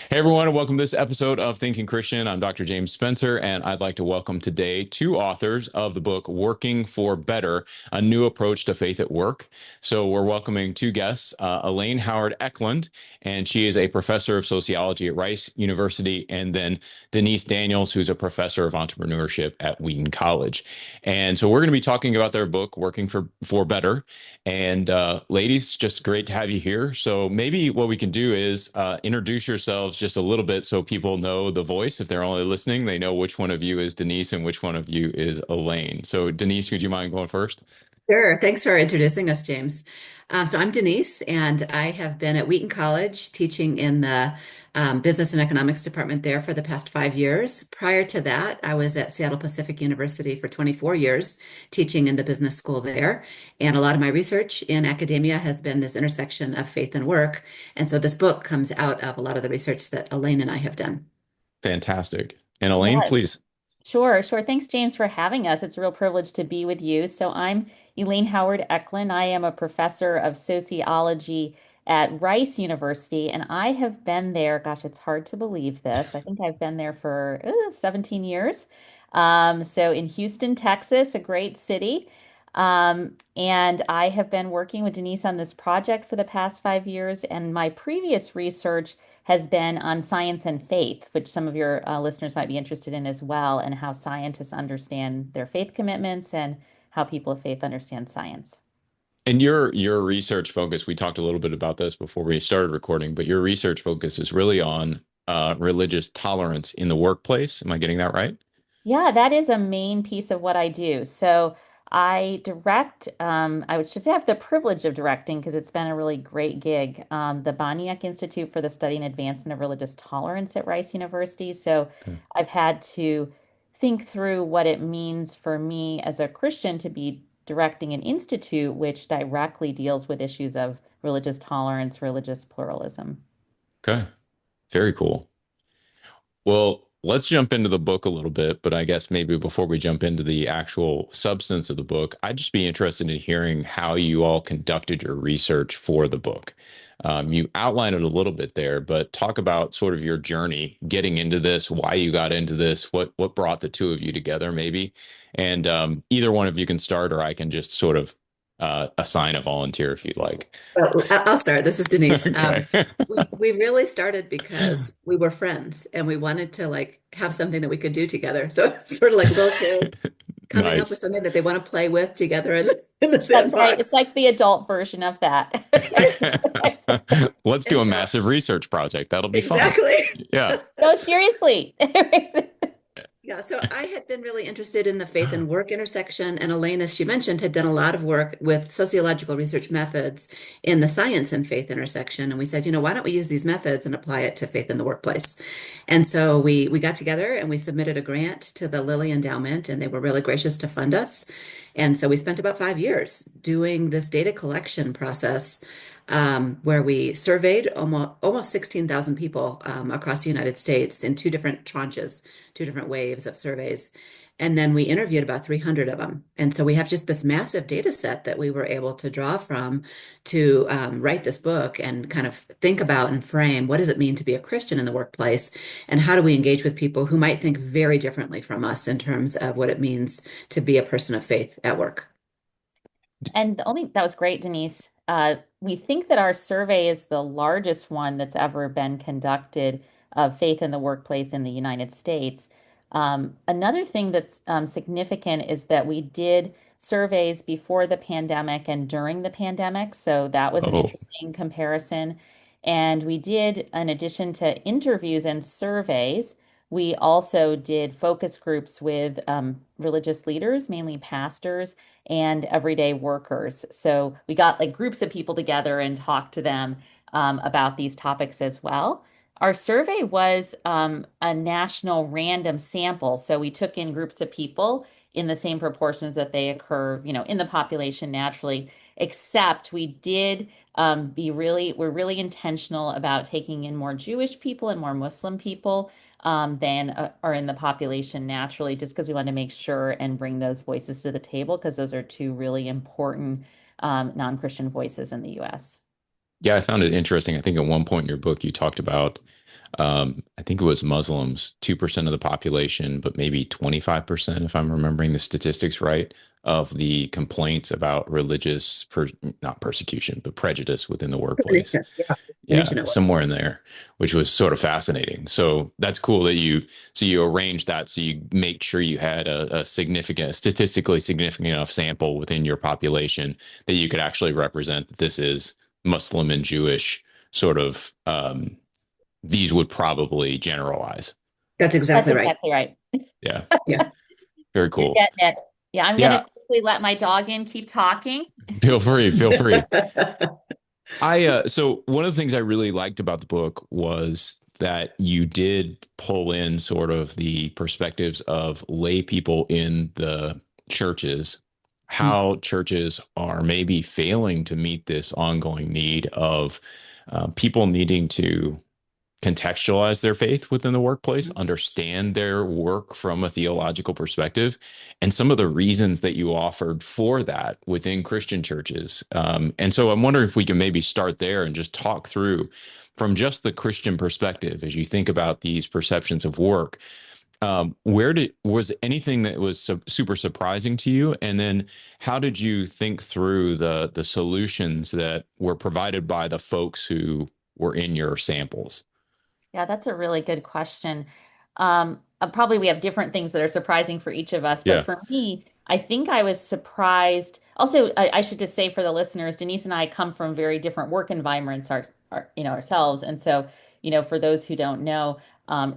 Hey everyone, and welcome to this episode of Thinking Christian. I'm Dr. James Spencer, and I'd like to welcome today two authors of the book Working for Better, a new approach to faith at work. So we're welcoming two guests, Elaine Howard Ecklund, and she is a professor of sociology at Rice University, and then Denise Daniels, who's a professor of entrepreneurship at Wheaton College. And so we're going to be talking about their book, Working for Better. And ladies, just great to have you here. So maybe what we can do is introduce yourselves just a little bit so people know the voice. If they're only listening, they know which one of you is Denise and which one of you is Elaine. So Denise, would you mind going first? Sure. Thanks for introducing us, James. So I'm Denise, and I have been at Wheaton College teaching in the business and economics department there for the past 5 years. Prior to that, I was at Seattle Pacific University for 24 years teaching in the business school there. And a lot of my research in academia has been this intersection of faith and work. And so this book comes out of a lot of the research that Elaine and I have done. Fantastic. And Elaine, Yeah, please. sure. Thanks, James, for having us. It's a real privilege to be with you. So I'm Elaine Howard Ecklund. I am a professor of sociology at Rice University, and I have been there, gosh, it's hard to believe this. I think I've been there for 17 years. So in Houston, Texas, a great city. And I have been working with Denise on this project for the past 5 years, and my previous research has been on science and faith, which some of your listeners might be interested in as well, and how scientists understand their faith commitments and how people of faith understand science. And your research focus, we talked a little bit about this before we started recording, but your research focus is really on religious tolerance in the workplace. Am I getting that right? Yeah, that is a main piece of what I do. So I direct, I should say I have the privilege of directing because it's been a really great gig, the Boniek Institute for the Study and Advancement of Religious Tolerance at Rice University. So Okay. I've had to think through what it means for me as a Christian to be directing an institute which directly deals with issues of religious tolerance, religious pluralism. Okay. Very cool. Well, let's jump into the book a little bit, but I guess maybe before we jump into the actual substance of the book, I'd just be interested in hearing how you all conducted your research for the book. You outlined it a little bit there, but talk about sort of your journey getting into this, why you got into this, what brought the two of you together, maybe. And either one of you can start, or I can just sort of assign a volunteer if you'd like. Well, I'll start. This is Denise. Okay. We really started because we were friends and we wanted to like have something that we could do together. So it's sort of like little kids coming up with Nice. something that they want to play with together in the That's right. It's sandbox. like the adult version of that. Let's do And a so massive research project. That'll be fun. exactly. Yeah. No, seriously. Yeah, so I had been really interested in the faith and work intersection, and Elaine, as she mentioned, had done a lot of work with sociological research methods in the science and faith intersection. And we said, why don't we use these methods and apply it to faith in the workplace? And so we got together and we submitted a grant to the Lilly Endowment, and they were really gracious to fund us. And so we spent about 5 years doing this data collection process where we surveyed almost 16,000 people across the United States in two different tranches, two different waves of surveys. And then we interviewed about 300 of them. And so we have just this massive data set that we were able to draw from to write this book and kind of think about and frame what does it mean to be a Christian in the workplace? And how do we engage with people who might think very differently from us in terms of what it means to be a person of faith at work? And the only that was great, Denise. We think that our survey is the largest one that's ever been conducted of faith in the workplace in the United States. Another thing that's significant is that we did surveys before the pandemic and during the pandemic. So that was an Oh, interesting comparison. And we did, in addition to interviews and surveys, we also did focus groups with religious leaders, mainly pastors and everyday workers. So we got like groups of people together and talked to them about these topics as well. Our survey was a national random sample. So we took in groups of people in the same proportions that they occur, in the population naturally, except we did we're really intentional about taking in more Jewish people and more Muslim people than are in the population naturally, just because we want to make sure and bring those voices to the table, because those are two really important non-Christian voices in the US. yeah, I found it interesting. I think at one point in your book, you talked about I think it was Muslims, 2% of the population, but maybe 25%, if I'm remembering the statistics right, of the complaints about not persecution, but prejudice within the workplace. Yeah, Yeah, discrimination at work. somewhere in there, which was sort of fascinating. So that's cool that you arranged that so you make sure you had a statistically significant enough sample within your population that you could actually represent that this is Muslim and Jewish sort of these would probably generalize. That's That's exactly right. exactly right. Yeah, Yeah. very You're cool. getting it. Yeah, I'm gonna Yeah, quickly let my dog in, keep talking. feel free, feel free. So one of the things I really liked about the book was that you did pull in sort of the perspectives of lay people in the churches, how churches are maybe failing to meet this ongoing need of people needing to contextualize their faith within the workplace, understand their work from a theological perspective, and some of the reasons that you offered for that within Christian churches. And so I'm wondering if we can maybe start there and just talk through from just the Christian perspective as you think about these perceptions of work. Was anything that was super surprising to you? And then how did you think through the solutions that were provided by the folks who were in your samples? Yeah, that's a really good question. Probably we have different things that are surprising for each of us, but Yeah. for me, I think I was surprised. Also, I should just say for the listeners, Denise and I come from very different work environments, ourselves, and so, for those who don't know,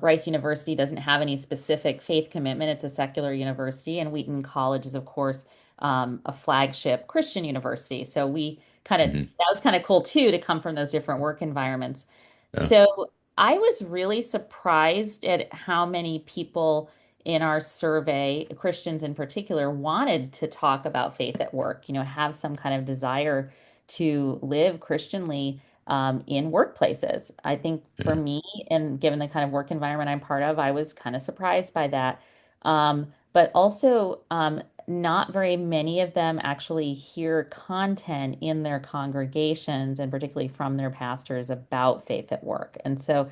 Rice University doesn't have any specific faith commitment. It's a secular university, and Wheaton College is, of course, a flagship Christian university. So we Mhm. that was kind of cool too to come from those different work environments. Yeah. So I was really surprised at how many people in our survey, Christians in particular, wanted to talk about faith at work, have some kind of desire to live Christianly in workplaces. I think for Yeah. me, and given the kind of work environment I'm part of, I was kind of surprised by that. But also, not very many of them actually hear content in their congregations and particularly from their pastors about faith at work. And so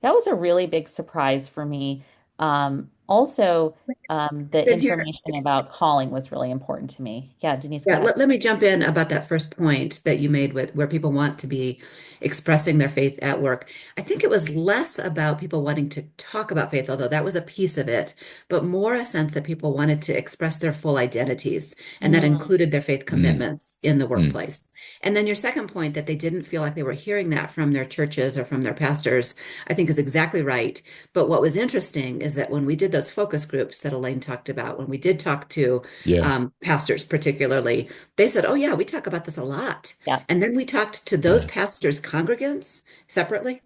that was a really big surprise for me. Also, the Same here. information about calling was really important to me. Yeah, Denise, go Yeah, ahead. let me jump in about that first point that you made with where people want to be expressing their faith at work. I think it was less about people wanting to talk about faith, although that was a piece of it, but more a sense that people wanted to express their full identities, and that Mm, included their faith Mm, commitments in the mm, workplace. And then your second point that they didn't feel like they were hearing that from their churches or from their pastors, I think is exactly right. But what was interesting is that when we did those focus groups that Elaine talked about, when we did talk to yeah. pastors particularly, they said, "Oh yeah, we talk about this a lot." yeah, And then we talked to those Yeah. pastors' congregants separately,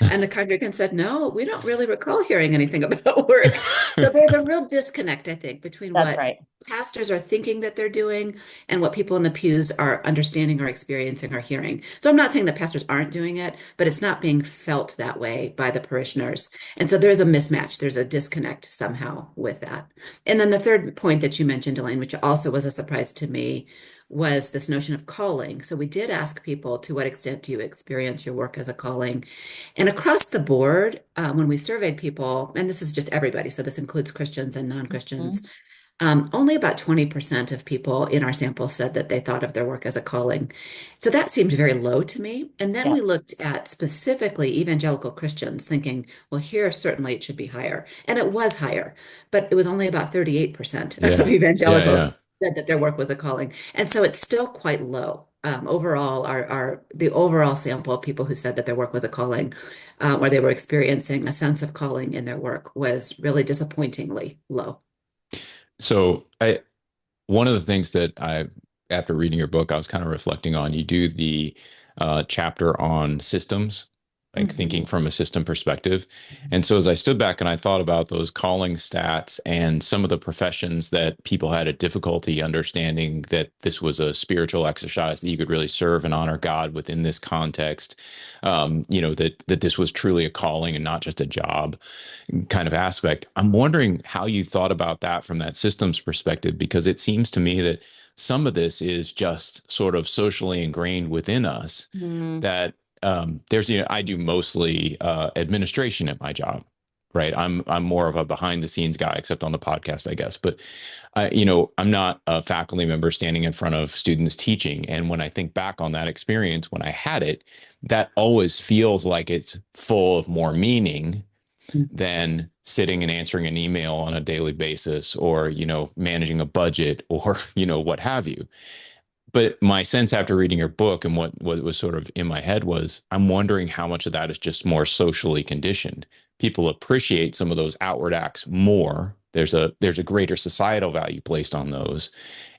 and the congregant said, "No, we don't really recall hearing anything about work." So there's a real disconnect, I think, between that's what right. pastors are thinking that they're doing and what people in the pews are understanding or experiencing or hearing. So I'm not saying that pastors aren't doing it, but it's not being felt that way by the parishioners. And so there's a mismatch, there's a disconnect somehow with that. And then the third point that you mentioned, Elaine, which also was a surprise to me, was this notion of calling. So we did ask people, to what extent do you experience your work as a calling? And across the board, when we surveyed people, and this is just everybody, so this includes Christians and non-Christians, Mhm. only about 20% of people in our sample said that they thought of their work as a calling. So that seemed very low to me. And then Yeah, we looked at specifically evangelical Christians, thinking, well, here certainly it should be higher. And it was higher, but it was only about 38% of Yeah. Yeah. evangelicals Yeah. said that their work was a calling. And so it's still quite low. Overall, the overall sample of people who said that their work was a calling, or they were experiencing a sense of calling in their work, was really disappointingly low. So one of the things that after reading your book, I was kind of reflecting on, you do the chapter on systems, like thinking Mhm. from a system perspective. And so as I stood back and I thought about those calling stats and some of the professions that people had a difficulty understanding that this was a spiritual exercise, that you could really serve and honor God within this context, that this was truly a calling and not just a job kind of aspect. I'm wondering how you thought about that from that systems perspective, because it seems to me that some of this is just sort of socially ingrained within us Mm, that there's, I do mostly administration at my job, right? I'm more of a behind the scenes guy, except on the podcast, I guess. But I'm not a faculty member standing in front of students teaching. And when I think back on that experience, when I had it, that always feels like it's full of more meaning than sitting and answering an email on a daily basis, or managing a budget, or what have you. But my sense after reading your book, and what was sort of in my head, was I'm wondering how much of that is just more socially conditioned. People appreciate some of those outward acts more. There's a greater societal value placed on those,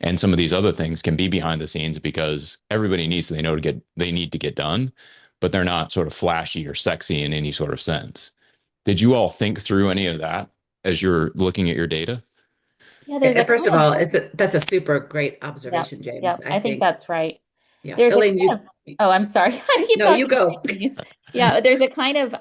and some of these other things can be behind the scenes because everybody needs they need to get done, but they're not sort of flashy or sexy in any sort of sense. Did you all think through any of that as you're looking at your data? Yeah, there's a First kind of of, all, that's a super great yep, observation, James. yep, I I think think, that's right. yeah. There's a Elaine, kind of, oh, I'm sorry. I keep no, you talking go. over Denise. Yeah, there's a kind of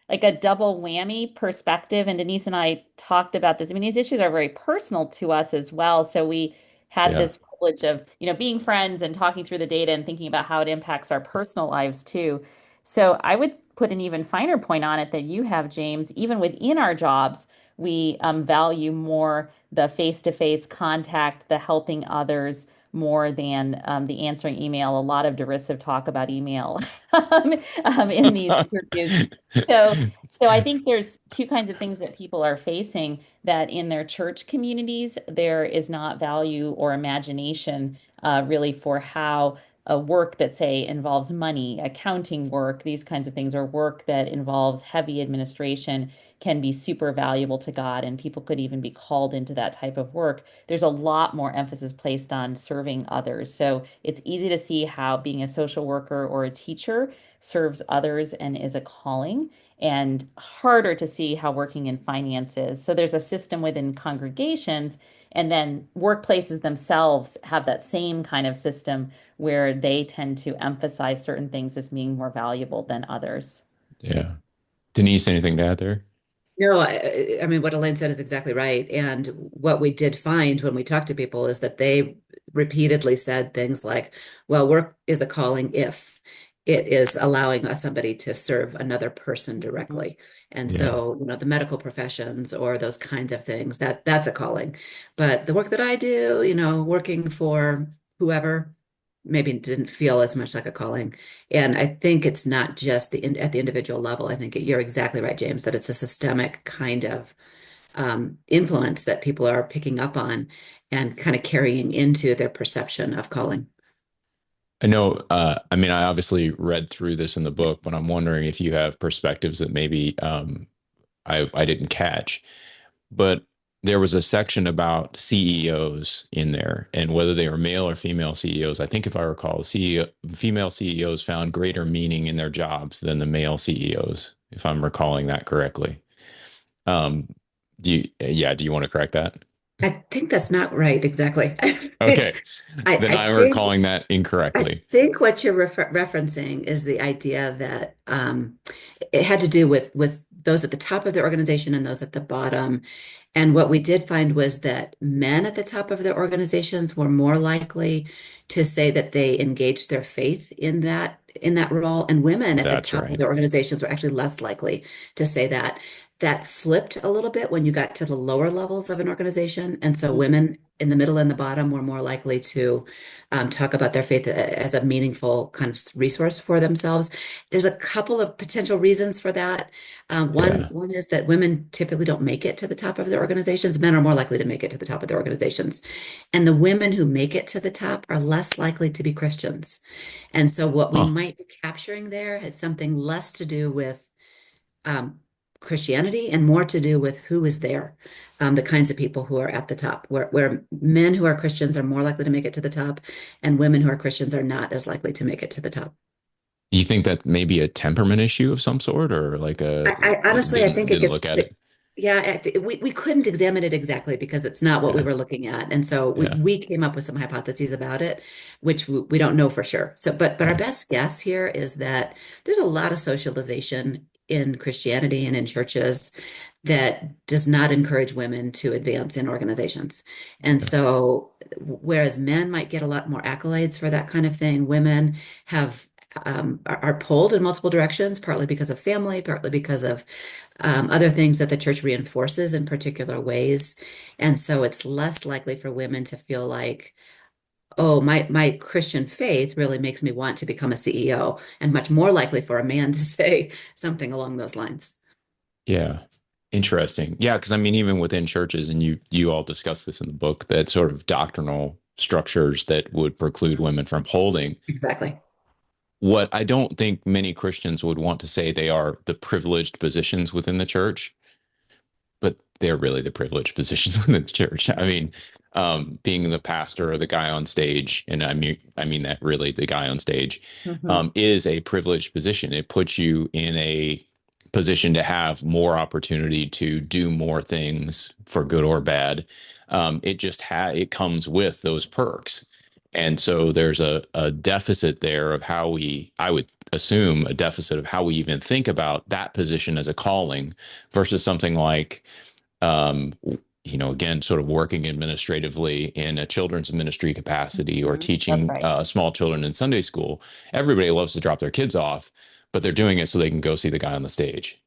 like a double whammy perspective. And Denise and I talked about this. I mean, these issues are very personal to us as well. So we had Yeah. this privilege of, being friends and talking through the data and thinking about how it impacts our personal lives too. So I would put an even finer point on it that you have, James. Even within our jobs, we value more the face-to-face contact, the helping others, more than the answering email. A lot of derisive talk about email in these interviews. So, so I think there's two kinds of things that people are facing, that in their church communities, there is not value or imagination really for how a work that, say, involves money, accounting work, these kinds of things, or work that involves heavy administration can be super valuable to God, and people could even be called into that type of work. There's a lot more emphasis placed on serving others. So it's easy to see how being a social worker or a teacher serves others and is a calling, and harder to see how working in finance is. So there's a system within congregations, and then workplaces themselves have that same kind of system where they tend to emphasize certain things as being more valuable than others. Yeah. Denise, anything to add there? No, I mean, what Elaine said is exactly right. And what we did find when we talked to people is that they repeatedly said things like, well, work is a calling if it is allowing somebody to serve another person Mhm. directly. And Yeah. so, the medical professions or those kinds of things, that's a calling. But the work that I do, working for whoever, maybe didn't feel as much like a calling. And I think it's not just at the individual level. I think you're exactly right, James, that it's a systemic kind of influence that people are picking up on and kind of carrying into their perception of calling. I know, I mean, I obviously read through this in the book, but I'm wondering if you have perspectives that maybe I didn't catch. But there was a section about CEOs in there, and whether they were male or female CEOs. I think if I recall, female CEOs found greater meaning in their jobs than the male CEOs, if I'm recalling that correctly. Um, do you want to correct that? I think that's not right, exactly. Okay, I, then I I'm think recalling that I incorrectly. think what you're referencing is the idea that it had to do with those at the top of the organization and those at the bottom. And what we did find was that men at the top of their organizations were more likely to say that they engaged their faith in that role, and women at the That's top of right. their organizations were actually less likely to say that. That flipped a little bit when you got to the lower levels of an organization, and so women in the middle and the bottom were more likely to talk about their faith as a meaningful kind of resource for themselves. There's a couple of potential reasons for that. Yeah. One is that women typically don't make it to the top of their organizations. Men are more likely to make it to the top of their organizations. And the women who make it to the top are less likely to be Christians. And so what we Huh. might be capturing there has something less to do with um, Christianity and more to do with who is there, the kinds of people who are at the top, where men who are Christians are more likely to make it to the top, and women who are Christians are not as likely to make it to the top. Do you think that may be a temperament issue of some sort, or like I honestly, I think it didn't gets, look at it? yeah, we couldn't examine it exactly because it's not what we Yeah. were looking at. And so Yeah. we came up with some hypotheses about it, which we don't know for sure. So, but our Yeah. best guess here is that there's a lot of socialization in Christianity and in churches that does not encourage women to advance in organizations. And so, whereas men might get a lot more accolades for that kind of thing, women have are pulled in multiple directions, partly because of family, partly because of other things that the church reinforces in particular ways. And so it's less likely for women to feel like, oh, my Christian faith really makes me want to become a CEO, and much more likely for a man to say something along those lines. Yeah. Interesting. Yeah, because I mean, even within churches, and you all discuss this in the book, that sort of doctrinal structures that would preclude women from holding Exactly. what I don't think many Christians would want to say they are the privileged positions within the church, but they're really the privileged positions within the church. I mean, being the pastor or the guy on stage, and I mean that really the guy on stage, Hmm. is a privileged position. It puts you in a position to have more opportunity to do more things for good or bad. It comes with those perks. And so there's a deficit there of how I would assume a deficit of how we even think about that position as a calling versus something like um, again, sort of working administratively in a children's ministry capacity or Hmm. That's teaching right. small children in Sunday school. Everybody loves to drop their kids off, but they're doing it so they can go see the guy on the stage.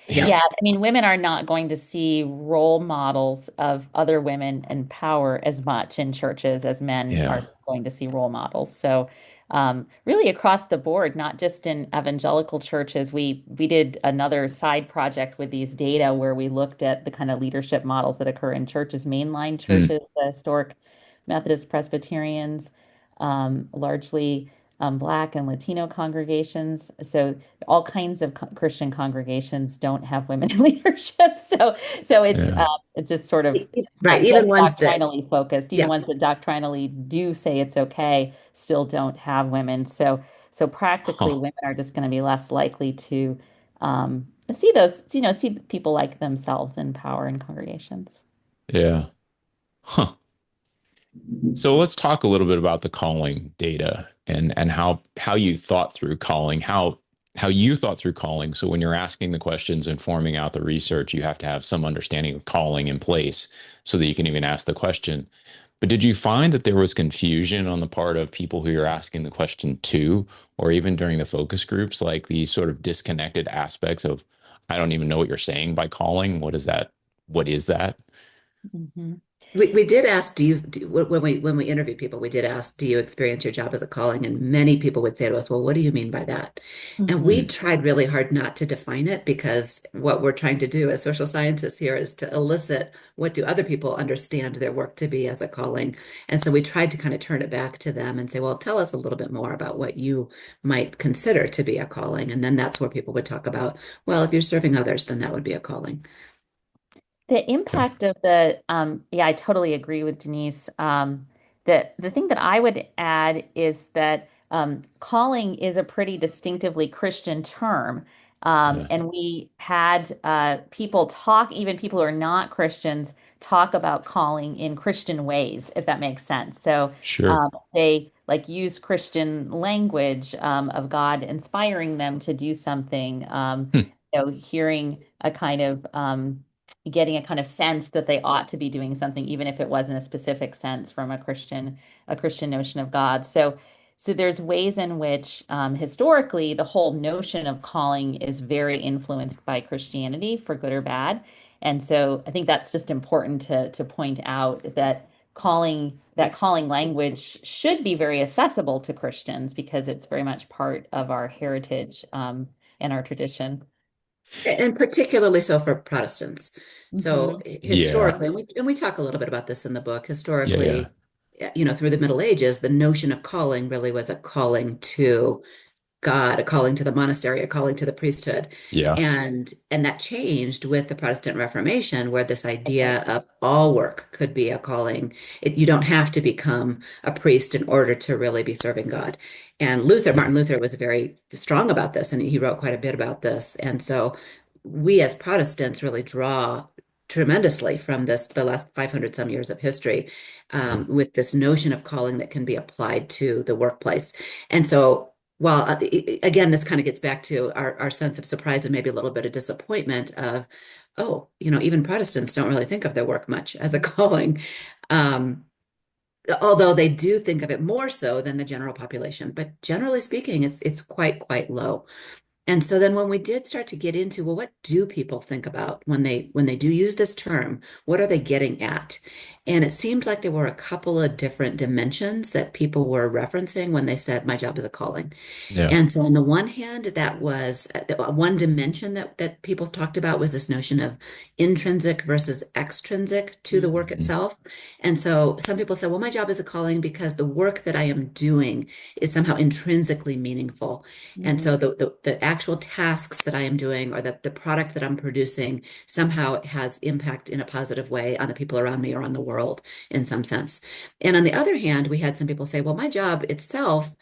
Yeah. Yeah, I mean, women are not going to see role models of other women in power as much in churches as men Yeah. are going to see role models. So, really across the board, not just in evangelical churches, we did another side project with these data where we looked at the kind of leadership models that occur in churches, mainline Mm, churches, the historic Methodist Presbyterians, largely Black and Latino congregations. So all kinds of Christian congregations don't have women in leadership. So yeah. it's just sort of it's Right. not Even just ones that, doctrinally focused. Even yeah. ones that doctrinally do say it's okay still don't have women. So practically Huh. women are just going to be less likely to see those, see people like themselves in power in congregations. Yeah. Huh. So let's talk a little bit about the calling data and how you thought through calling, how you thought through calling. So when you're asking the questions and forming out the research, you have to have some understanding of calling in place so that you can even ask the question. But did you find that there was confusion on the part of people who you're asking the question to, or even during the focus groups, like these sort of disconnected aspects of, I don't even know what you're saying by calling. What is that? What is that? Mhm. We did ask, when we interviewed people, we did ask, do you experience your job as a calling? And many people would say to us, well, what do you mean by that? And we Mhm. Mm, tried really hard not to define it because what we're trying to do as social scientists here is to elicit what do other people understand their work to be as a calling. And so we tried to kind of turn it back to them and say, well, tell us a little bit more about what you might consider to be a calling. And then that's where people would talk about, well, if you're serving others, then that would be a calling. The okay. impact of yeah, I totally agree with Denise. The thing that I would add is that calling is a pretty distinctively Christian term. Yeah. And we had people talk, even people who are not Christians, talk about calling in Christian ways, if that makes sense. So Sure. they like use Christian language of God inspiring them to do something. Hmm. Hearing a kind of getting a kind of sense that they ought to be doing something, even if it wasn't a specific sense from a Christian notion of God. So there's ways in which historically the whole notion of calling is very influenced by Christianity for good or bad. And so I think that's just important to point out that calling language should be very accessible to Christians because it's very much part of our heritage and our tradition. And particularly so for Protestants. So Hmm. Yeah. historically, and we talk a little bit about this in the book, Yeah. Yeah. historically, through the Middle Ages, the notion of calling really was a calling to God, a calling to the monastery, a calling to the priesthood. Yeah. And that changed with the Protestant Reformation, where this That's right. idea of all work could be a calling. You don't have to become a priest in order to really be serving God. And Yeah. Martin Luther was very strong about this, and he wrote quite a bit about this. And so we as Protestants really draw tremendously from the last 500 some years of history, Yeah. with this notion of calling that can be applied to the workplace. And so well, again, this kind of gets back to our sense of surprise and maybe a little bit of disappointment of, oh, even Protestants don't really think of their work much as a calling. Um, although they do think of it more so than the general population, but generally speaking, it's quite low. And so then when we did start to get into, well, what do people think about when they do use this term? What are they getting at? And it seemed like there were a couple of different dimensions that people were referencing when they said, my job is a calling. Yeah. And so on the one hand, that was one dimension that people talked about was this notion of intrinsic versus extrinsic to the work Mhm. itself. And so some people said, well, my job is a calling because the work that I am doing is somehow intrinsically meaningful. And Mhm. so the actual tasks that I am doing or the product that I'm producing somehow has impact in a positive way on the people around me or on the world in some sense. And on the other hand, we had some people say, well, my job itself,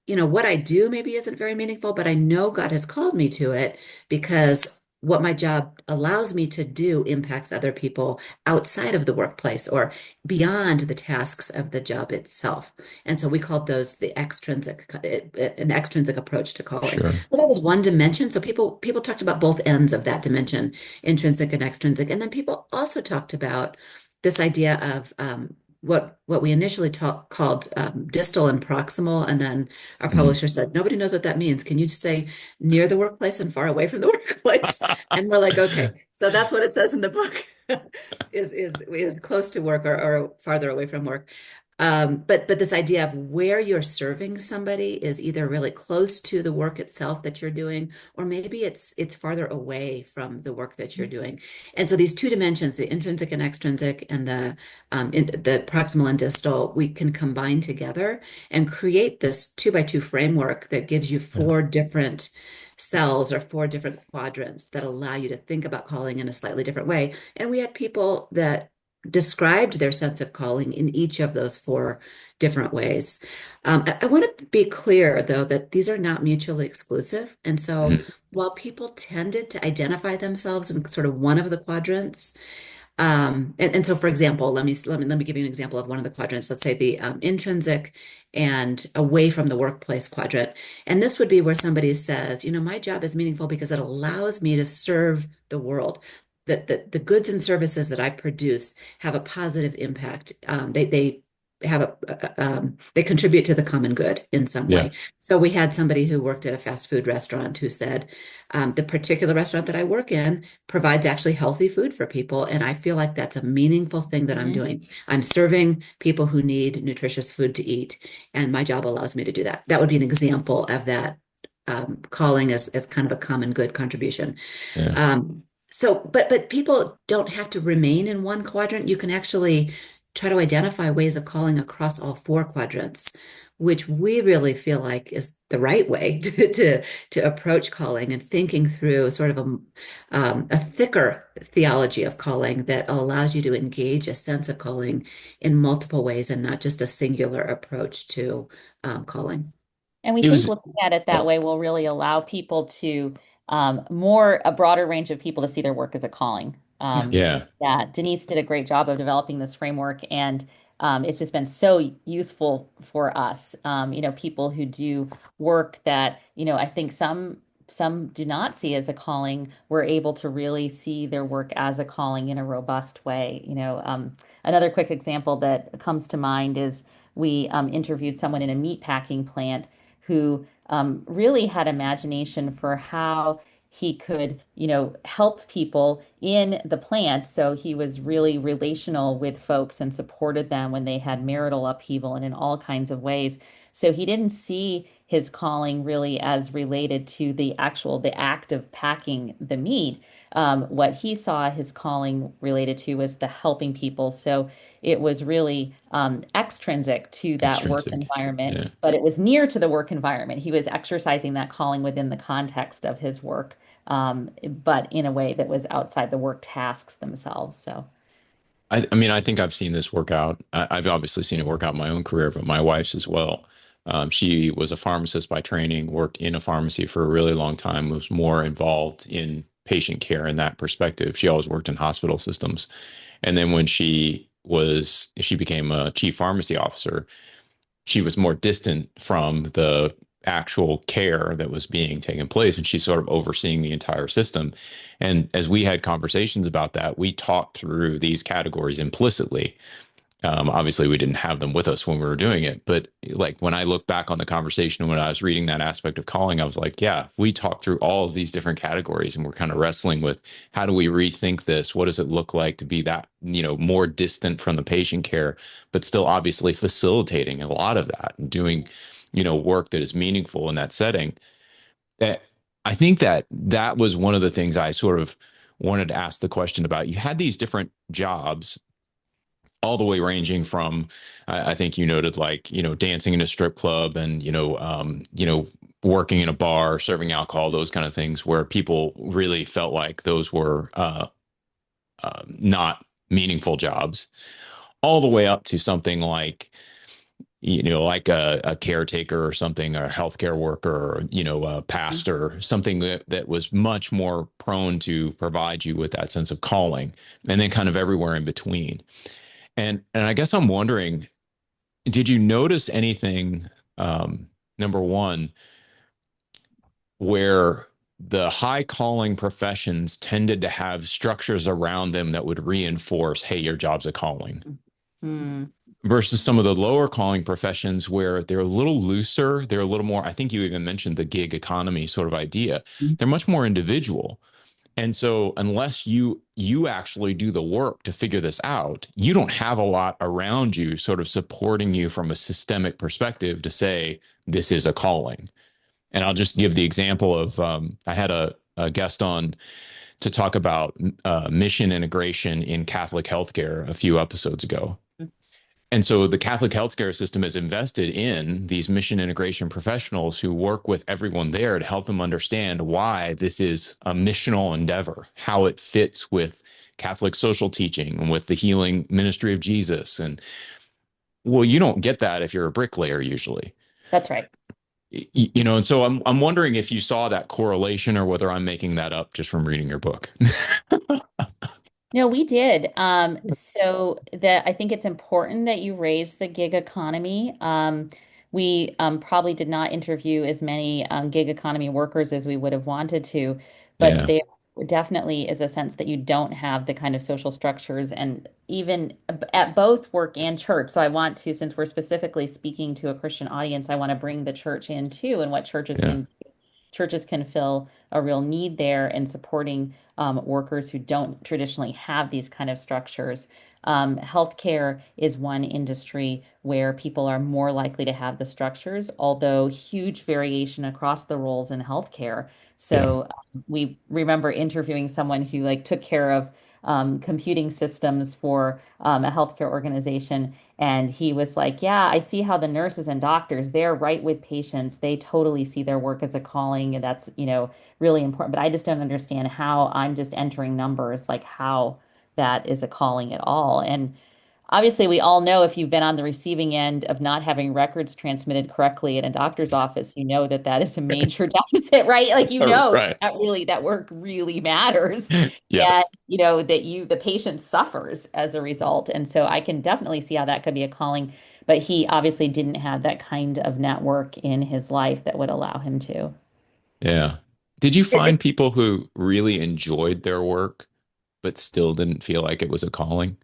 what I do maybe isn't very meaningful, but I know God has called me to it because what my job allows me to do impacts other people outside of the workplace or beyond the tasks of the job itself. And so we called those an extrinsic approach to calling. Sure. Well, that was one dimension. So people talked about both ends of that dimension, intrinsic and extrinsic. And then people also talked about this idea of what we initially called distal and proximal, and then our Mhm. publisher said, nobody knows what that means. Can you just say near the workplace and far away from the workplace? And we're like, okay, so that's what it says in the book is close to work or farther away from work. But this idea of where you're serving somebody is either really close to the work itself that you're doing, or maybe it's farther away from the work that you're doing. And so these two dimensions, the intrinsic and extrinsic, and the proximal and distal, we can combine together and create this 2 by 2 framework that gives you Yeah. four different cells or four different quadrants that allow you to think about calling in a slightly different way. And we had people that described their sense of calling in each of those four different ways. I want to be clear, though, that these are not mutually exclusive. And so Mhm. while people tended to identify themselves in sort of one of the quadrants, and so, for example, let me give you an example of one of the quadrants. Let's say the intrinsic and away from the workplace quadrant. And this would be where somebody says, my job is meaningful because it allows me to serve the world. The goods and services that I produce have a positive impact. They have they contribute to the common good in some Yeah. way. So we had somebody who worked at a fast food restaurant who said, the particular restaurant that I work in provides actually healthy food for people. And I feel like that's a meaningful thing that I'm Mhm. doing. I'm serving people who need nutritious food to eat, and my job allows me to do that. That would be an example of that calling as kind of a common good contribution. Yeah. But people don't have to remain in one quadrant. You can actually try to identify ways of calling across all four quadrants, which we really feel like is the right way to approach calling and thinking through sort of a thicker theology of calling that allows you to engage a sense of calling in multiple ways and not just a singular approach to calling. And we It think was. looking at it that Oh, way will really allow people to more a broader range of people to see their work as a calling. Yeah. yeah. Yeah, Denise did a great job of developing this framework, and it's just been so useful for us. People who do work that I think some do not see as a calling, were able to really see their work as a calling in a robust way. Another quick example that comes to mind is we interviewed someone in a meat packing plant who really had imagination for how he could, help people in the plant. So he was really relational with folks and supported them when they had marital upheaval and in all kinds of ways. So he didn't see his calling really as related to the act of packing the meat. What he saw his calling related to was the helping people. So it was really extrinsic to that work Extrinsic. environment, Yeah. but it was near to the work environment. He was exercising that calling within the context of his work, but in a way that was outside the work tasks themselves. So, I mean, I think I've seen this work out. I've obviously seen it work out in my own career, but my wife's as well. She was a pharmacist by training, worked in a pharmacy for a really long time, was more involved in patient care in that perspective. She always worked in hospital systems. And then when she became a chief pharmacy officer, she was more distant from the actual care that was being taken place, and she's sort of overseeing the entire system. And as we had conversations about that, we talked through these categories implicitly. Obviously, we didn't have them with us when we were doing it, but like when I look back on the conversation when I was reading that aspect of calling, I was like, yeah, we talked through all of these different categories and we're kind of wrestling with how do we rethink this? What does it look like to be that, more distant from the patient care, but still obviously facilitating a lot of that and doing, work that is meaningful in that setting. That I think that was one of the things I sort of wanted to ask the question about. You had these different jobs all the way ranging from I think you noted like dancing in a strip club and working in a bar serving alcohol, those kind of things where people really felt like those were not meaningful jobs, all the way up to something like like a caretaker or something, or a healthcare worker, or a pastor, something that was much more prone to provide you with that sense of calling, and then kind of everywhere in between. And I guess I'm wondering, did you notice anything, number one, where the high calling professions tended to have structures around them that would reinforce, hey, your job's a calling, Hmm. versus some of the lower calling professions where they're a little looser, they're a little more, I think you even mentioned the gig economy sort of idea. They're much more individual. And so unless you actually do the work to figure this out, you don't have a lot around you sort of supporting you from a systemic perspective to say this is a calling. And I'll just give the example of I had a guest on to talk about mission integration in Catholic healthcare a few episodes ago. And so the Catholic healthcare system is invested in these mission integration professionals who work with everyone there to help them understand why this is a missional endeavor, how it fits with Catholic social teaching and with the healing ministry of Jesus. And well, you don't get that if you're a bricklayer usually. That's right. And so I'm wondering if you saw that correlation or whether I'm making that up just from reading your book. No, we did. So I think it's important that you raise the gig economy. We probably did not interview as many gig economy workers as we would have wanted to, but Yeah, there definitely is a sense that you don't have the kind of social structures and even at both work and church. So I want to, since we're specifically speaking to a Christian audience, I want to bring the church in too and what yeah, churches can fill a real need there in supporting workers who don't traditionally have these kind of structures. Healthcare is one industry where people are more likely to have the structures, although huge variation across the roles in healthcare. yeah. So we remember interviewing someone who like took care of computing systems for a healthcare organization. And he was like, yeah, I see how the nurses and doctors, they're right with patients. They totally see their work as a calling, and that's, really important. But I just don't understand how I'm just entering numbers, like how that is a calling at all. And obviously, we all know if you've been on the receiving end of not having records transmitted correctly in a doctor's office, you know that that is a major deficit, right? Like Right. that work really matters, and Yes. that the patient suffers as a result. And so I can definitely see how that could be a calling, but he obviously didn't have that kind of network in his life that would allow him to. Yeah. Did you It- find people who really enjoyed their work but still didn't feel like it was a calling?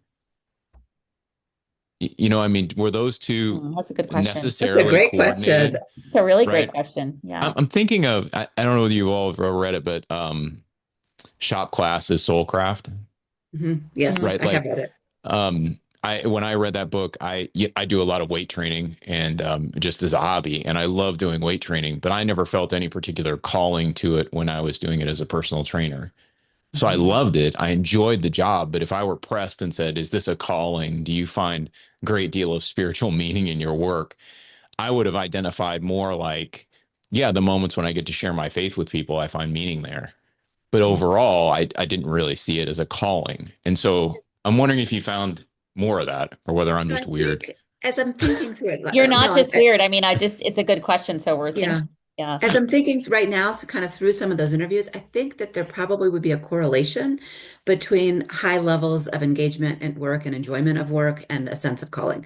I mean, were those two That's a good question. That's a necessarily great question. coordinated? It's a really great Right. question. I'm, Yeah. I'm thinking of, I don't know whether you all have ever read it, but Shop Class is Soulcraft, Yes, right? I have Like, read it. when I read that book, I do a lot of weight training and just as a hobby, and I love doing weight training, but I never felt any particular calling to it when I was doing it as a personal trainer. So I Mhm. loved it. I enjoyed the job. But if I were pressed and said, is this a calling? Do you find a great deal of spiritual meaning in your work? I would have identified more like, yeah, the moments when I get to share my faith with people, I find meaning there. But overall, I didn't really see it as a calling. And so I'm wondering if you found more of that or whether I'm So I just weird. think as I'm thinking through it, You're not no, just weird. I mean, it's a good question. So we're yeah. thinking, yeah. As I'm thinking right now, kind of through some of those interviews, I think that there probably would be a correlation between high levels of engagement at work and enjoyment of work and a sense of calling.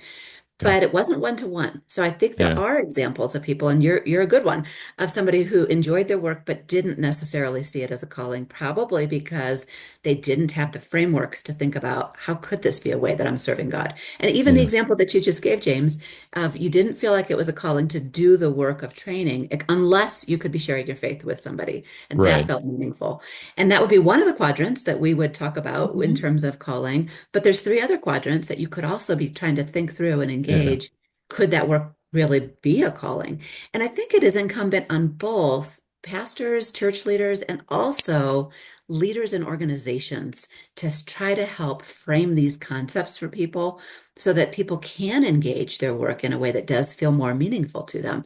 Okay. but it wasn't one to one. So I think there Yeah. are examples of people, and you're a good one, of somebody who enjoyed their work but didn't necessarily see it as a calling, probably because they didn't have the frameworks to think about how could this be a way that I'm serving God. And even the Yeah. example that you just gave, James, of you didn't feel like it was a calling to do the work of training unless you could be sharing your faith with somebody, and that Right. felt meaningful. And that would be one of the quadrants that we would talk about in Mhm. terms of calling. But there's three other quadrants that you could also be trying to think through and Yeah. engage. Could that work really be a calling? And I think it is incumbent on both pastors, church leaders, and also leaders in organizations to try to help frame these concepts for people so that people can engage their work in a way that does feel more meaningful to them.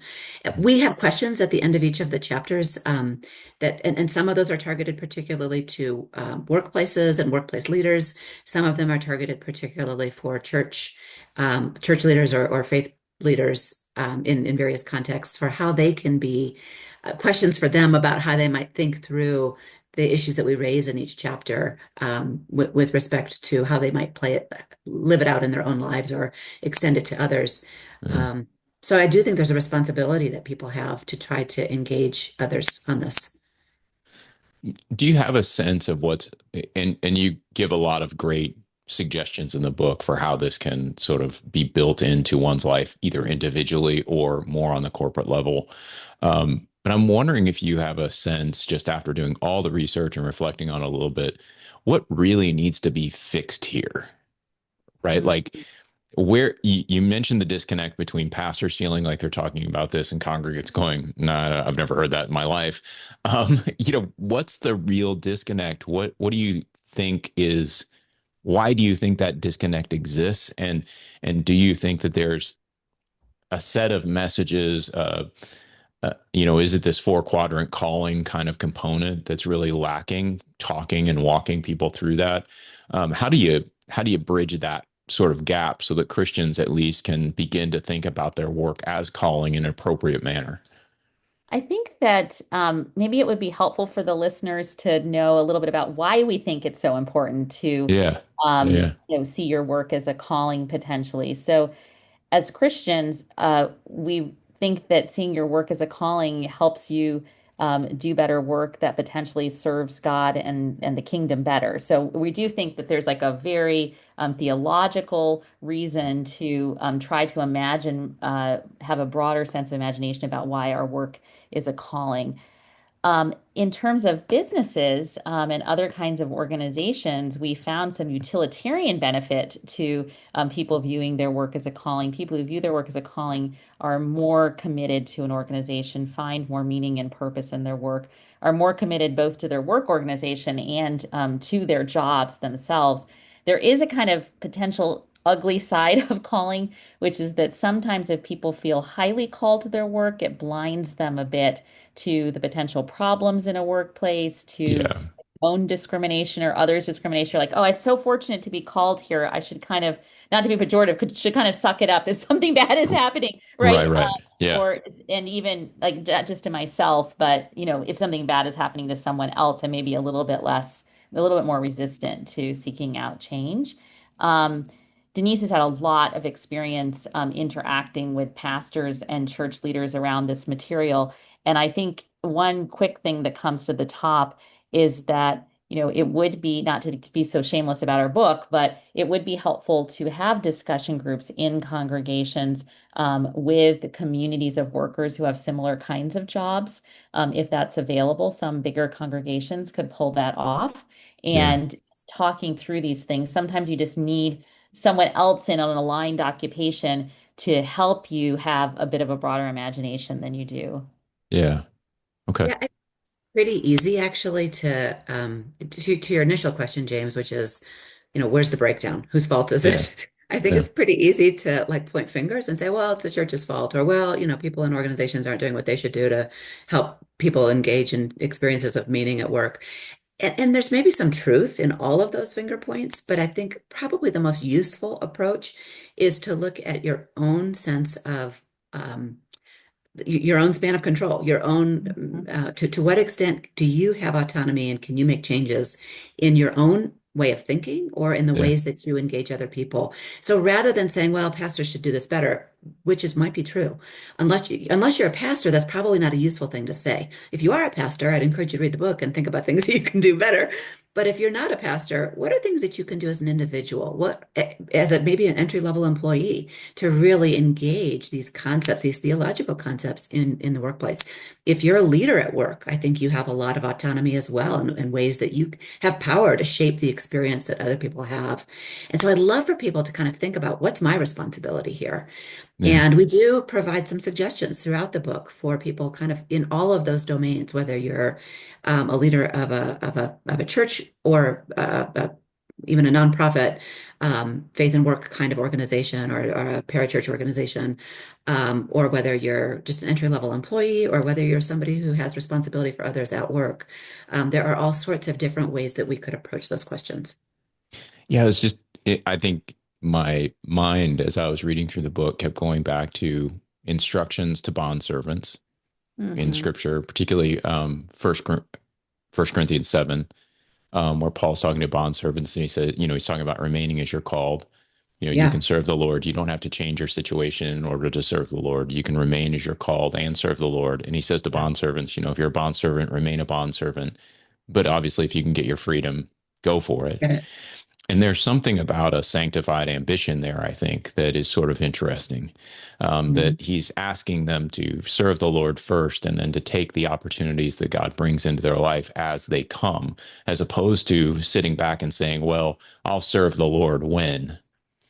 We have questions at the end of each of the chapters and some of those are targeted particularly to workplaces and workplace leaders. Some of them are targeted particularly for church leaders or faith leaders in various contexts for how they can be questions for them about how they might think through the issues that we raise in each chapter with respect to how they might live it out in their own lives or extend it to others. Yeah. Um, so I do think there's a responsibility that people have to try to engage others on this. Do you have a sense of what's and you give a lot of great suggestions in the book for how this can sort of be built into one's life, either individually or more on the corporate level. But I'm wondering if you have a sense, just after doing all the research and reflecting on it a little bit, what really needs to be fixed here, right? Mm. Like where you mentioned the disconnect between pastors feeling like they're talking about this and congregants going, nah, I've never heard that in my life. What's the real disconnect? What do you think is, why do you think that disconnect exists? And do you think that there's a set of messages, is it this four-quadrant calling kind of component that's really lacking, talking and walking people through that? How do you bridge that sort of gap so that Christians at least can begin to think about their work as calling in an appropriate manner? I think that maybe it would be helpful for the listeners to know a little bit about why we think it's so important to Yeah. Yeah. see your work as a calling potentially. So, as Christians, we think that seeing your work as a calling helps you do better work that potentially serves God and the kingdom better. So we do think that there's like a very theological reason to try to imagine, have a broader sense of imagination about why our work is a calling. In terms of businesses and other kinds of organizations, we found some utilitarian benefit to people viewing their work as a calling. People who view their work as a calling are more committed to an organization, find more meaning and purpose in their work, are more committed both to their work organization and to their jobs themselves. There is a kind of potential ugly side of calling, which is that sometimes if people feel highly called to their work, it blinds them a bit to the potential problems in a workplace, to Yeah. own discrimination or others' discrimination. You're like, oh, I'm so fortunate to be called here. I should kind of, not to be pejorative, should kind of suck it up if something bad is happening, Right. right? Right. Yeah. And even like just to myself, but if something bad is happening to someone else, I may be a little bit more resistant to seeking out change. Um, Denise has had a lot of experience interacting with pastors and church leaders around this material. And I think one quick thing that comes to the top is that, it would be, not to be so shameless about our book, but it would be helpful to have discussion groups in congregations with communities of workers who have similar kinds of jobs. If that's available, some bigger congregations could pull that off. Yeah. And just talking through these things, sometimes you just need someone else in an aligned occupation to help you have a bit of a broader imagination than you do. Yeah. Okay. Yeah, it's pretty easy actually to your initial question, James, which is, where's the breakdown? Whose fault is Yeah. it? I think Yeah. it's pretty easy to like point fingers and say, well, it's the church's fault, or well, people in organizations aren't doing what they should do to help people engage in experiences of meaning at work. And there's maybe some truth in all of those finger points, but I think probably the most useful approach is to look at your own sense of your own span of control, your own Mhm. to what extent do you have autonomy and can you make changes in your own way of thinking or in the Yeah. ways that you engage other people. So rather than saying, well, pastors should do this better, which is might be true, unless you're a pastor, that's probably not a useful thing to say. If you are a pastor, I'd encourage you to read the book and think about things that you can do better. But if you're not a pastor, what are things that you can do as an individual? What, as a maybe an entry-level employee, to really engage these concepts, these theological concepts in the workplace? If you're a leader at work, I think you have a lot of autonomy as well in ways that you have power to shape the experience that other people have. And so I'd love for people to kind of think about what's my responsibility here. Yeah. And we do provide some suggestions throughout the book for people kind of in all of those domains, whether you're a leader of a church or even a nonprofit faith and work kind of organization or a parachurch organization, or whether you're just an entry-level employee or whether you're somebody who has responsibility for others at work. There are all sorts of different ways that we could approach those questions. Yeah, it's just, I think my mind, as I was reading through the book, kept going back to instructions to bond servants in Hmm. scripture, particularly First Corinthians 7, where Paul's talking to bond servants, and he said, he's talking about remaining as you're called. You Yeah, can serve the Lord. You don't have to change your situation in order to serve the Lord. You can remain as you're called and serve the Lord. And he says to bond exactly. servants, if you're a bond servant, remain a bond servant. But obviously, if you can get your freedom, go for it. Get it. And there's something about a sanctified ambition there, I think, that is sort of interesting. Mhm. That he's asking them to serve the Lord first and then to take the opportunities that God brings into their life as they come, as opposed to sitting back and saying, well, I'll serve the Lord when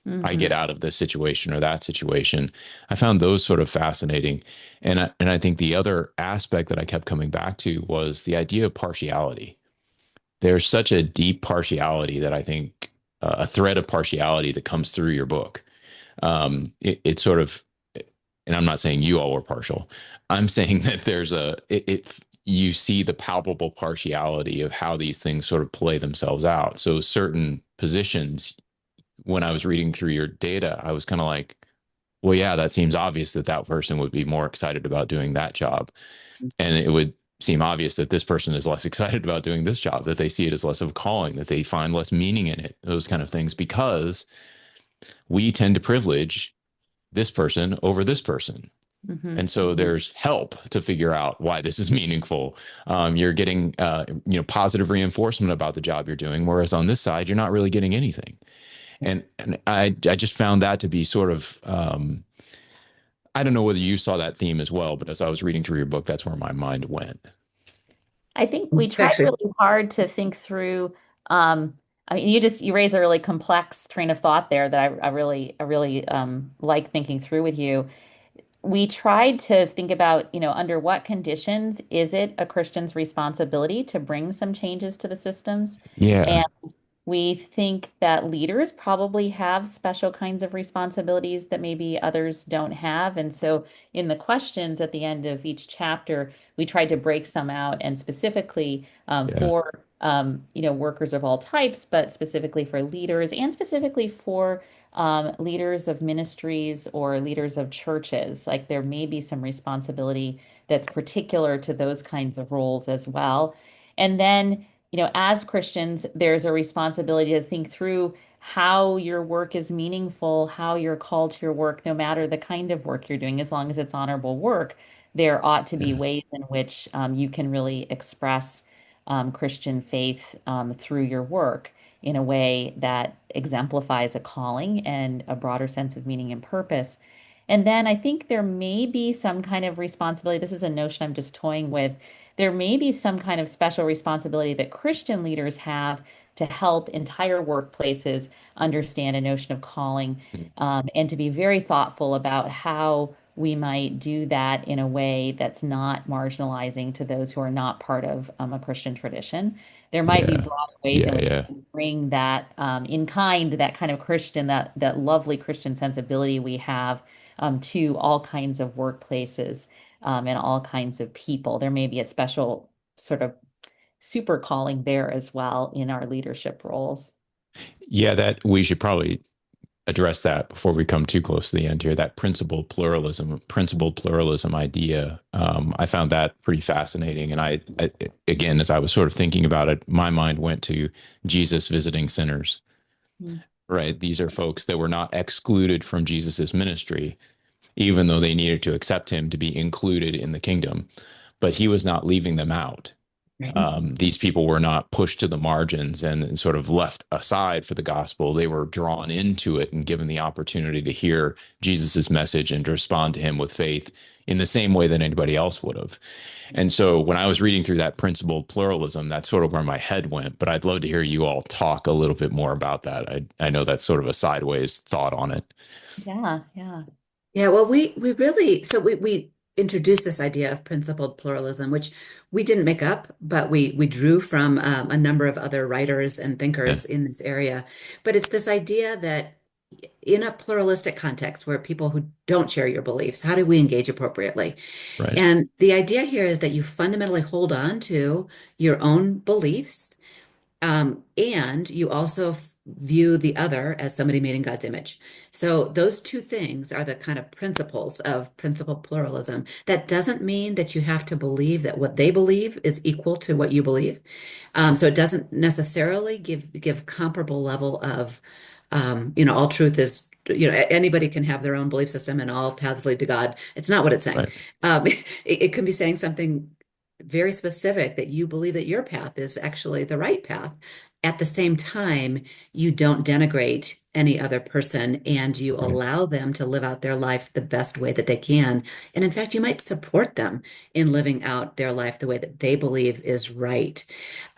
I Hmm. get out of this situation or that situation. I found those sort of fascinating. And I think the other aspect that I kept coming back to was the idea of partiality. There's such a deep partiality that I think a thread of partiality that comes through your book. It sort of, and I'm not saying you all were partial. I'm saying that you see the palpable partiality of how these things sort of play themselves out. So certain positions, when I was reading through your data, I was kind of like, well, yeah, that seems obvious that that person would be more excited about doing that job. And it would seem obvious that this person is less excited about doing this job, that they see it as less of a calling, that they find less meaning in it, those kind of things, because we tend to privilege this person over this person. Hmm. And so there's help to figure out why this is meaningful. You're getting, positive reinforcement about the job you're doing, whereas on this side, you're not really getting anything. And I just found that to be sort of, I don't know whether you saw that theme as well, but as I was reading through your book, that's where my mind went. I think we tried Actually, really hard to think through. Um, I mean, you raise a really complex train of thought there that I really like thinking through with you. We tried to think about, under what conditions is it a Christian's responsibility to bring some changes to the systems? Yeah. And we think that leaders probably have special kinds of responsibilities that maybe others don't have. And so in the questions at the end of each chapter, we tried to break some out and specifically Yeah. for workers of all types, but specifically for leaders and specifically for leaders of ministries or leaders of churches. Like there may be some responsibility that's particular to those kinds of roles as well. And then as Christians, there's a responsibility to think through how your work is meaningful, how you're called to your work, no matter the kind of work you're doing, as long as it's honorable work. There ought to be Yeah. ways in which you can really express Christian faith through your work in a way that exemplifies a calling and a broader sense of meaning and purpose. And then I think there may be some kind of responsibility. This is a notion I'm just toying with. There may be some kind of special responsibility that Christian leaders have to help entire workplaces understand a notion of calling, and to be very thoughtful about how we might do that in a way that's not marginalizing to those who are not part of a Christian tradition. There might be Yeah. broad ways in Yeah. which we Yeah. can bring that in kind, that kind of Christian, that lovely Christian sensibility we have to all kinds of workplaces and all kinds of people. There may be a special sort of super calling there as well in our leadership roles. Yeah. That we should probably address that before we come too close to the end here. That principled pluralism idea. I found that pretty fascinating. And again, as I was sort of thinking about it, my mind went to Jesus visiting sinners, Mm. right? These are folks that were not excluded from Jesus's ministry, even though they needed to accept him to be included in the kingdom, but he was not leaving them out. Right. These people were not pushed to the margins and sort of left aside for the gospel. They were drawn into it and given the opportunity to hear Jesus's message and to respond to him with faith in the same way that anybody else would have. And so when I was reading through that principled pluralism, that's sort of where my head went. But I'd love to hear you all talk a little bit more about that. I know that's sort of a sideways thought on it. Yeah, yeah. Yeah, well, we really we introduced this idea of principled pluralism, which we didn't make up, but we drew from a number of other writers and Yeah, thinkers in this area. But it's this idea that in a pluralistic context where people who don't share your beliefs, how do we engage appropriately? right, And the idea here is that you fundamentally hold on to your own beliefs, and you also view the other as somebody made in God's image. So those two things are the kind of principles of principled pluralism. That doesn't mean that you have to believe that what they believe is equal to what you believe. So it doesn't necessarily give comparable level of, all truth is, anybody can have their own belief system and all paths lead to God. It's not what it's saying. right, It can be saying something very specific that you believe that your path is actually the right path. At the same time, you don't denigrate any other person and you right, allow them to live out their life the best way that they can. And in fact, you might support them in living out their life the way that they believe is right.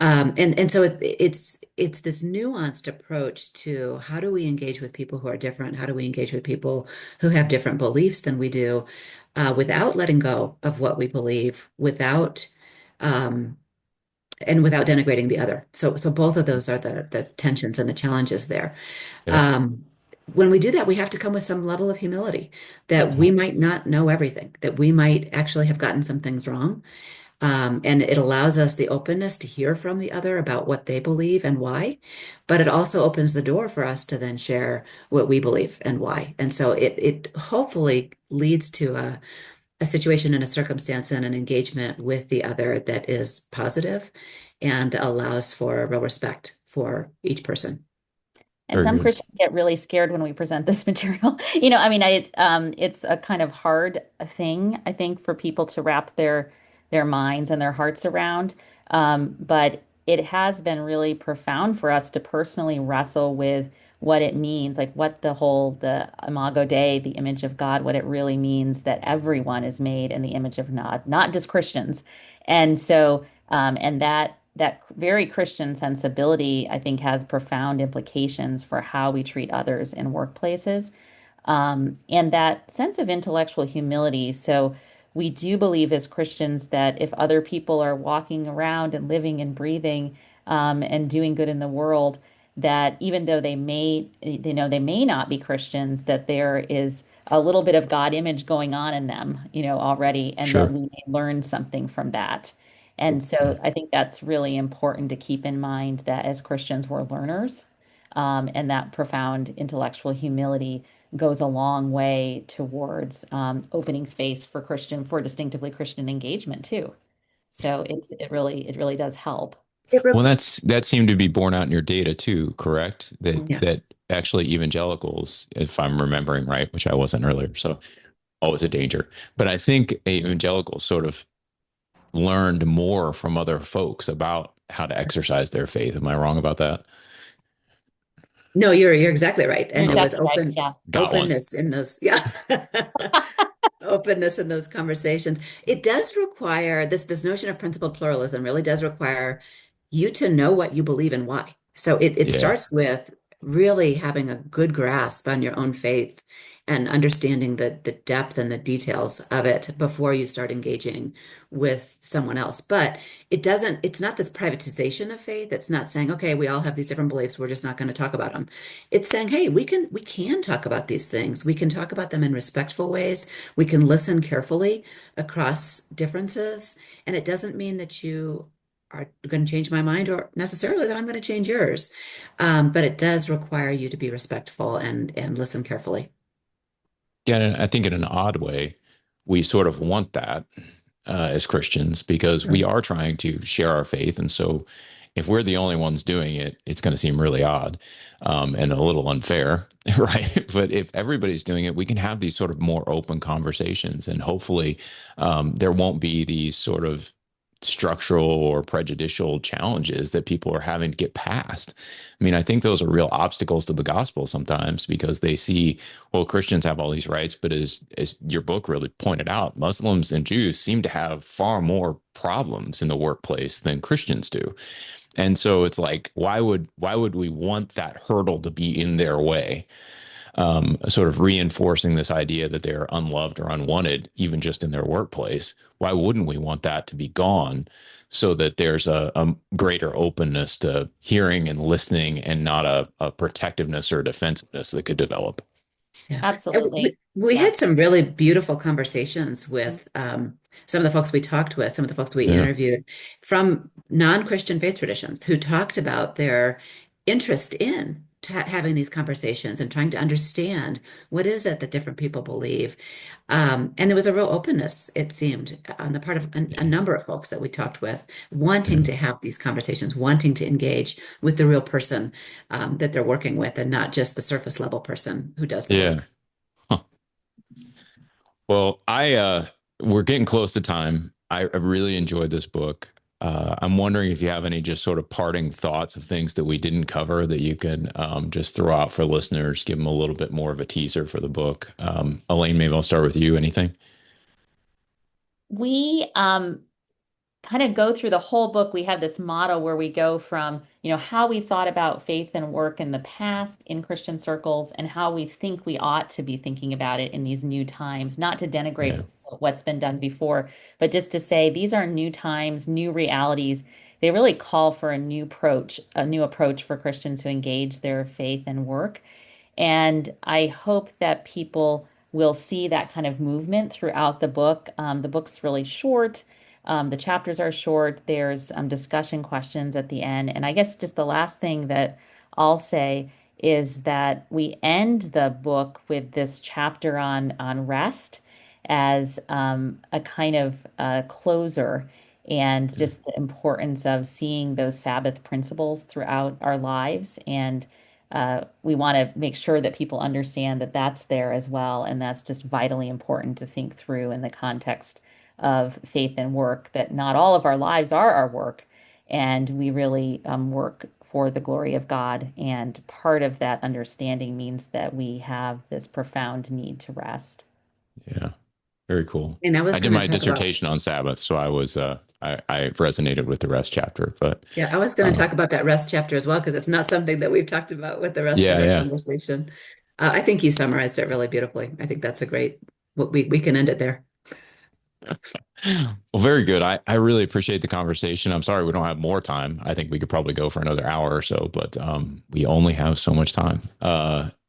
And so it's this nuanced approach to how do we engage with people who are different? How do we engage with people who have different beliefs than we do, without letting go of what we believe, um, without denigrating the other. So both of those are the tensions and the challenges there. yeah, Um, when we do that, we have to come with some level of humility that yeah, we might not know everything, that we might actually have gotten some things wrong. And it allows us the openness to hear from the other about what they believe and why, but it also opens the door for us to then share what we believe and why. And so it hopefully leads to a situation and a circumstance and an engagement with the other that is positive and allows for real respect for each person. And very some good. Christians get really scared when we present this material. I mean, it's a kind of hard thing, I think, for people to wrap their minds and their hearts around. But it has been really profound for us to personally wrestle with what it means, like what the Imago Dei, the image of God, what it really means that everyone is made in the image of God, not just Christians. And so, and that very Christian sensibility, I think, has profound implications for how we treat others in workplaces. And that sense of intellectual humility. So we do believe as Christians that if other people are walking around and living and breathing, and doing good in the world, that even though they may not be Christians, that there is a little bit of God image going on in them, already, and that Sure. we may learn something from that. And so I think that's really important to keep in mind that as Christians, we're learners, and that profound intellectual humility goes a long way towards opening space for distinctively Christian engagement too. So it really does help. It Well, requ- that seemed to be borne out in your data too, correct? That Mhm. yeah. that actually evangelicals, if I'm remembering right, which I wasn't earlier, so always a danger. But I think evangelicals sort of learned more from other folks about how to exercise their faith. Am I wrong about that? No, you're exactly right. You're And it was exactly right. Yeah. Got one. openness in those, yeah. Openness in those conversations. It does require this notion of principled pluralism really does require you to know what you believe and why. So it Yeah, starts with really having a good grasp on your own faith and understanding the depth and the details of it before you start engaging with someone else. But it's not this privatization of faith. It's not saying, okay, we all have these different beliefs, we're just not going to talk about them. It's saying, hey, we can talk about these things. We can talk about them in respectful ways. We can listen carefully across differences. And it doesn't mean that you are going to change my mind or necessarily that I'm going to change yours. But it does require you to be respectful and listen carefully. Yeah, and I think in an odd way, we sort of want that as Christians because we Sure. are trying to share our faith. And so if we're the only ones doing it, it's going to seem really odd and a little unfair, right? But if everybody's doing it, we can have these sort of more open conversations. And hopefully there won't be these sort of structural or prejudicial challenges that people are having to get past. I mean, I think those are real obstacles to the gospel sometimes because they see, well, Christians have all these rights, but as your book really pointed out, Muslims and Jews seem to have far more problems in the workplace than Christians do. And so it's like, why would we want that hurdle to be in their way? Sort of reinforcing this idea that they're unloved or unwanted, even just in their workplace. Why wouldn't we want that to be gone so that there's a greater openness to hearing and listening and not a protectiveness or defensiveness that could develop? Yeah. And Absolutely. we Yeah. had some really beautiful conversations with some of the folks we talked with, some of the folks we Yeah. interviewed from non-Christian faith traditions who talked about their interest in having these conversations and trying to understand what is it that different people believe. And there was a real openness, it seemed, on the part of a Yeah. number of folks that we talked with, wanting Yeah. to have these conversations, wanting to engage with the real person that they're working with and not just the surface level person who does the Yeah. work. Huh. Well, we're getting close to time. I really enjoyed this book. I'm wondering if you have any just sort of parting thoughts of things that we didn't cover that you can just throw out for listeners, give them a little bit more of a teaser for the book. Elaine, maybe I'll start with you. Anything? We kind of go through the whole book. We have this model where we go from, how we thought about faith and work in the past in Christian circles and how we think we ought to be thinking about it in these new times, not to Yeah. denigrate what's been done before, but just to say these are new times, new realities. They really call for a new approach for Christians who engage their faith and work. And I hope that people will see that kind of movement throughout the book. The book's really short. The chapters are short. There's discussion questions at the end. And I guess just the last thing that I'll say is that we end the book with this chapter on rest as a kind of closer and Yeah. just the importance of seeing those Sabbath principles throughout our lives. And we want to make sure that people understand that that's there as well. And that's just vitally important to think through in the context of faith and work, that not all of our lives are our work. And we really work for the glory of God. And part of that understanding means that we have this profound need to rest. Yeah. Very cool. And I was I did going to my talk about, dissertation on Sabbath, so I resonated with the rest chapter, but yeah, I was going to uh, talk about that rest chapter as well, because it's not something that we've talked about with the rest of yeah, our yeah. conversation. I think you summarized it really beautifully. I think that's a great, what we can end it there. Well, very good. I really appreciate the conversation. I'm sorry we don't have more time. I think we could probably go for another hour or so, but we only have so much time.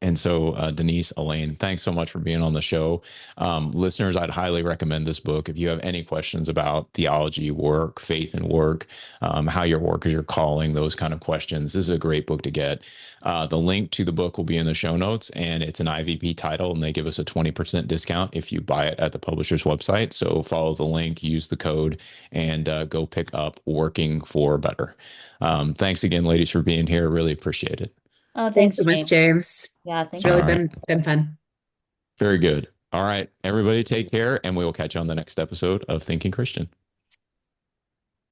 And so, Denise, Elaine, thanks so much for being on the show. Listeners, I'd highly recommend this book. If you have any questions about theology, work, faith and work, how your work is your calling, those kind of questions, this is a great book to get. The link to the book will be in the show notes, and it's an IVP title, and they give us a 20% discount if you buy it at the publisher's website. So follow the link, use the code, and go pick up Working for Better. Thanks again, ladies, for being here. Really appreciate it. Oh, Thanks thanks, so much, James. James. Yeah, It's thanks. All really right. been fun. Very good. All right. Everybody take care, and we will catch you on the next episode of Thinking Christian.